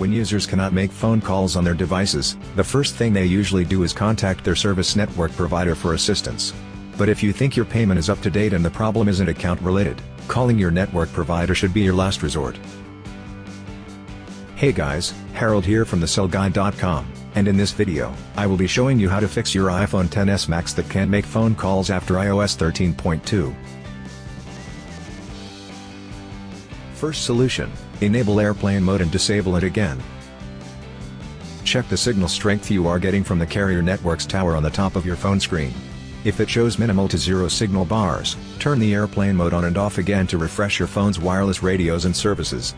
When users cannot make phone calls on their devices, the first thing they usually do is contact their service network provider for assistance. But if you think your payment is up to date and the problem isn't account related, calling your network provider should be your last resort. Hey guys, Harold here from thecellguide.com, and in this video, I will be showing you how to fix your iPhone XS Max that can't make phone calls after iOS 13.2. First solution, enable airplane mode and disable it again. Check the signal strength you are getting from the carrier network's tower on the top of your phone screen. If it shows minimal to zero signal bars, turn the airplane mode on and off again to refresh your phone's wireless radios and services.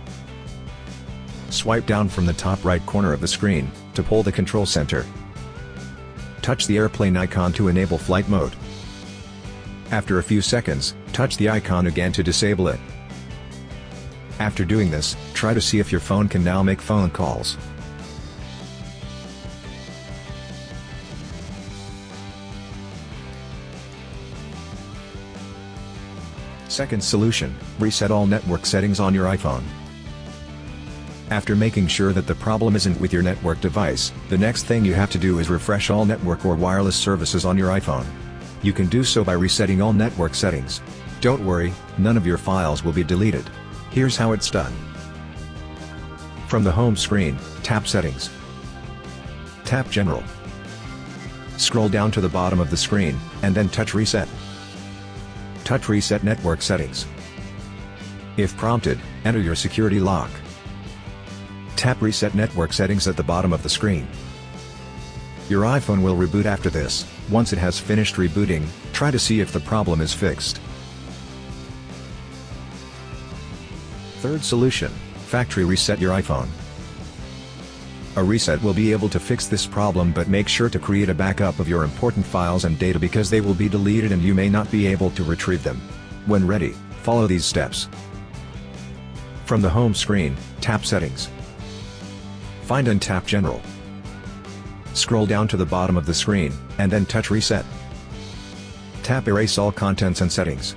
Swipe down from the top right corner of the screen to pull the control center. Touch the airplane icon to enable flight mode. After a few seconds, touch the icon again to disable it. After doing this, try to see if your phone can now make phone calls. Second solution, reset all network settings on your iPhone. After making sure that the problem isn't with your network device, the next thing you have to do is refresh all network or wireless services on your iPhone. You can do so by resetting all network settings. Don't worry, none of your files will be deleted. Here's how it's done. From the home screen, tap Settings. Tap General. Scroll down to the bottom of the screen, and then touch Reset. Touch Reset Network Settings. If prompted, enter your security lock. Tap Reset Network Settings at the bottom of the screen. Your iPhone will reboot after this. Once it has finished rebooting, try to see if the problem is fixed. Third solution, factory reset your iPhone. A reset will be able to fix this problem, but make sure to create a backup of your important files and data because they will be deleted and you may not be able to retrieve them. When ready, follow these steps. From the home screen, tap Settings. Find and tap General. Scroll down to the bottom of the screen, and then touch Reset. Tap Erase all contents and settings.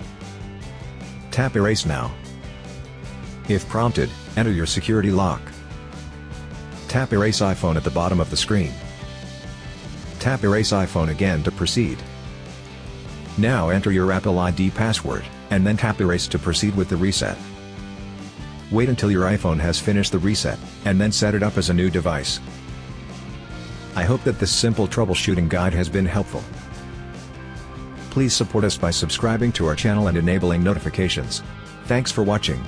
Tap Erase now. If prompted, enter your security lock. Tap Erase iPhone at the bottom of the screen. Tap Erase iPhone again to proceed. Now enter your Apple ID password, and then tap Erase to proceed with the reset. Wait until your iPhone has finished the reset, and then set it up as a new device. I hope that this simple troubleshooting guide has been helpful. Please support us by subscribing to our channel and enabling notifications. Thanks for watching.